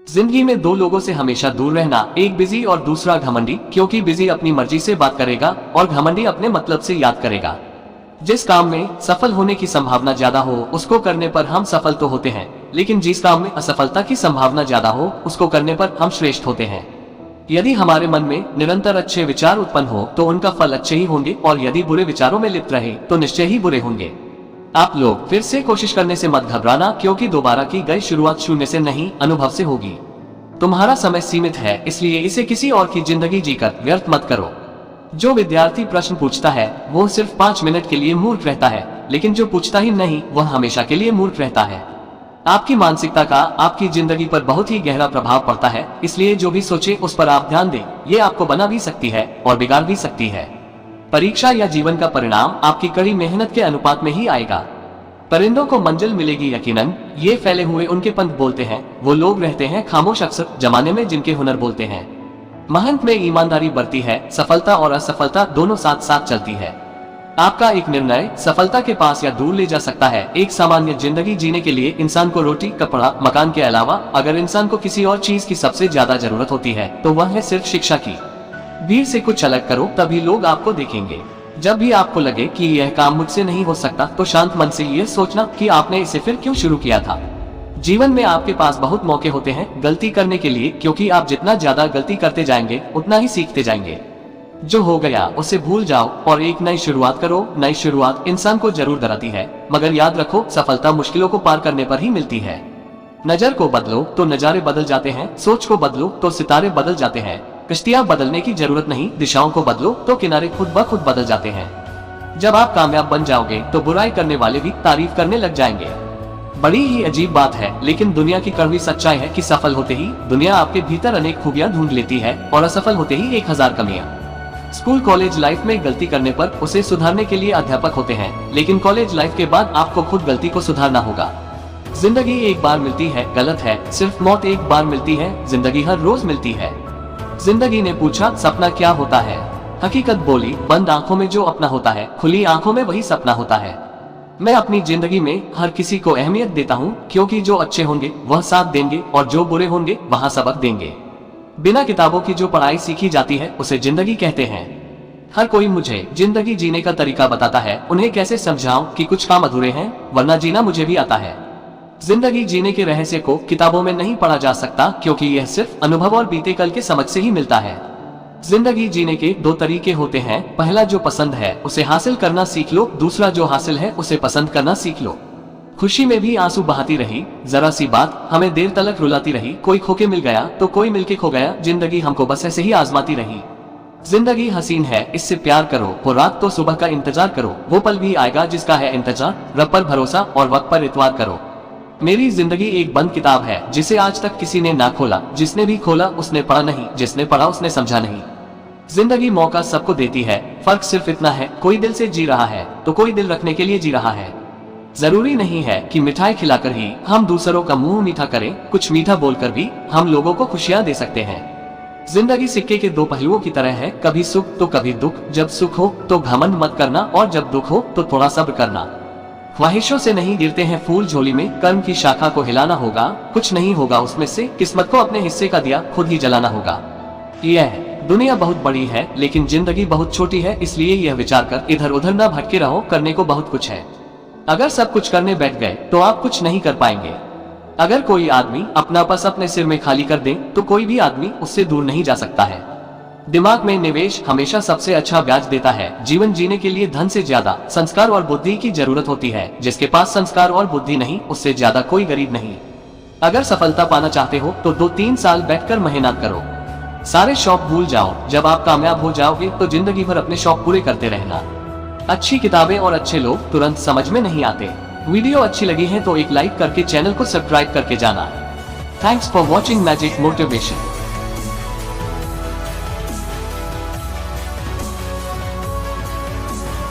जिंदगी में दो लोगों से हमेशा दूर रहना, एक बिजी और दूसरा घमंडी, क्योंकि बिजी अपनी मर्जी से बात करेगा और घमंडी अपने मतलब से याद करेगा। जिस काम में सफल होने की संभावना ज्यादा हो उसको करने पर हम सफल तो होते हैं, लेकिन जिस काम में असफलता की संभावना ज्यादा हो उसको करने पर हम श्रेष्ठ होते हैं। यदि हमारे मन में निरंतर अच्छे विचार उत्पन्न हो तो उनका फल अच्छे ही होंगे, और यदि बुरे विचारों में लिप्त रहे तो निश्चय ही बुरे होंगे। आप लोग फिर से कोशिश करने से मत घबराना, क्योंकि दोबारा की गई शुरुआत शून्य से नहीं, अनुभव से होगी। तुम्हारा समय सीमित है, इसलिए इसे किसी और की जिंदगी जीकर व्यर्थ मत करो। जो विद्यार्थी प्रश्न पूछता है वो सिर्फ 5 मिनट के लिए मूर्ख रहता है, लेकिन जो पूछता ही नहीं वह हमेशा के लिए मूर्ख रहता है। आपकी मानसिकता का आपकी जिंदगी पर बहुत ही गहरा प्रभाव पड़ता है, इसलिए जो भी सोचे उस पर आप ध्यान दें। ये आपको बना भी सकती है और बिगाड़ भी सकती है। परीक्षा या जीवन का परिणाम आपकी कड़ी मेहनत के अनुपात में ही आएगा। परिंदों को मंजिल मिलेगी यकीनन, ये फैले हुए उनके पंख बोलते हैं। वो लोग रहते हैं खामोश अक्सर जमाने में जिनके हुनर बोलते हैं। महंत में ईमानदारी बढ़ती है, सफलता और असफलता दोनों साथ साथ चलती है। आपका एक निर्णय सफलता के पास या दूर ले जा सकता है। एक सामान्य जिंदगी जीने के लिए इंसान को रोटी, कपड़ा, मकान के अलावा अगर इंसान को किसी और चीज की सबसे ज्यादा जरूरत होती है तो वह है सिर्फ शिक्षा की। भीड़ से कुछ अलग करो, तभी लोग आपको देखेंगे। जब भी आपको लगे कि यह काम मुझसे नहीं हो सकता तो शांत मन से यह सोचना कि आपने इसे फिर क्यों शुरू किया था। जीवन में आपके पास बहुत मौके होते हैं गलती करने के लिए, क्योंकि आप जितना ज्यादा गलती करते जाएंगे उतना ही सीखते जाएंगे। जो हो गया उसे भूल जाओ और एक नई शुरुआत करो। नई शुरुआत इंसान को जरूर डराती है, मगर याद रखो सफलता मुश्किलों को पार करने पर ही मिलती है। नजर को बदलो तो नजारे बदल जाते हैं, सोच को बदलो तो सितारे बदल जाते हैं। कश्तियां बदलने की जरूरत नहीं, दिशाओं को बदलो तो किनारे खुद ब खुद बदल जाते हैं। जब आप कामयाब बन जाओगे तो बुराई करने वाले भी तारीफ करने लग जाएंगे। बड़ी ही अजीब बात है, लेकिन दुनिया की कड़वी सच्चाई है कि सफल होते ही दुनिया आपके भीतर अनेक खूबियां ढूंढ लेती है और असफल होते ही 1000 कमियां। स्कूल कॉलेज लाइफ में गलती करने पर उसे सुधारने के लिए अध्यापक होते हैं, लेकिन कॉलेज लाइफ के बाद आपको खुद गलती को सुधारना होगा। जिंदगी एक बार मिलती है, गलत है। सिर्फ मौत एक बार मिलती है, जिंदगी हर रोज मिलती है। जिंदगी ने पूछा सपना क्या होता है। हकीकत बोली बंद आंखों में जो अपना होता है, खुली आंखों में वही सपना होता है। मैं अपनी जिंदगी में हर किसी को अहमियत देता हूँ, क्योंकि जो अच्छे होंगे वह साथ देंगे और जो बुरे होंगे वहाँ सबक देंगे। बिना किताबों की जो पढ़ाई सीखी जाती है उसे जिंदगी कहते हैं। हर कोई मुझे जिंदगी जीने का तरीका बताता है, उन्हें कैसे समझाऊं कि कुछ काम अधूरे हैं, वरना जीना मुझे भी आता है। जिंदगी जीने के रहस्य को किताबों में नहीं पढ़ा जा सकता, क्योंकि यह सिर्फ अनुभव और बीते कल के समझ से ही मिलता है। जिंदगी जीने के 2 तरीके होते हैं। पहला जो पसंद है उसे हासिल करना सीख लो, दूसरा जो हासिल है उसे पसंद करना सीख लो। खुशी में भी आंसू बहाती रही, जरा सी बात हमें देर तलक रुलाती रही। कोई खोके मिल गया तो कोई मिलके खो गया, जिंदगी हमको बस ऐसे ही आजमाती रही। जिंदगी हसीन है, इससे प्यार करो। वो रात तो सुबह का इंतजार करो, वो पल भी आएगा जिसका है इंतजार। रब पर भरोसा और वक्त पर इतवार करो। मेरी जिंदगी एक बंद किताब है जिसे आज तक किसी ने ना खोला। जिसने भी खोला उसने पढ़ा नहीं, जिसने पढ़ा उसने समझा नहीं। जिंदगी मौका सबको देती है, फर्क सिर्फ इतना है कोई दिल से जी रहा है तो कोई दिल रखने के लिए जी रहा है। जरूरी नहीं है कि मिठाई खिलाकर ही हम दूसरों का मुंह मीठा करें, कुछ मीठा बोलकर भी हम लोगों को खुशियां दे सकते हैं। जिंदगी सिक्के के 2 पहलुओं की तरह है, कभी सुख तो कभी दुख। जब सुख हो तो घमंड मत करना, और जब दुख हो तो थोड़ा सब्र करना। ख्वाहिशों से नहीं गिरते हैं फूल झोली में, कर्म की शाखा को हिलाना होगा। कुछ नहीं होगा उसमें से, किस्मत को अपने हिस्से का दिया खुद ही जलाना होगा। यह दुनिया बहुत बड़ी है लेकिन जिंदगी बहुत छोटी है, इसलिए यह विचार कर इधर उधर न भटके रहो। करने को बहुत कुछ है, अगर सब कुछ करने बैठ गए तो आप कुछ नहीं कर पाएंगे। अगर कोई आदमी अपना पस अपने सिर में खाली कर दे तो कोई भी आदमी उससे दूर नहीं जा सकता है। दिमाग में निवेश हमेशा सबसे अच्छा ब्याज देता है। जीवन जीने के लिए धन से ज्यादा संस्कार और बुद्धि की जरूरत होती है। जिसके पास संस्कार और बुद्धि नहीं उससे ज्यादा कोई गरीब नहीं। अगर सफलता पाना चाहते हो तो 2-3 साल बैठकर मेहनत करो। सारे शौक भूल जाओ। जब आप कामयाब हो जाओगे तो जिंदगी भर अपने शौक पूरे करते रहना। अच्छी किताबें और अच्छे लोग तुरंत समझ में नहीं आते। वीडियो अच्छी लगी है तो एक लाइक करके चैनल को सब्सक्राइब करके जाना। Thanks for watching magic motivation.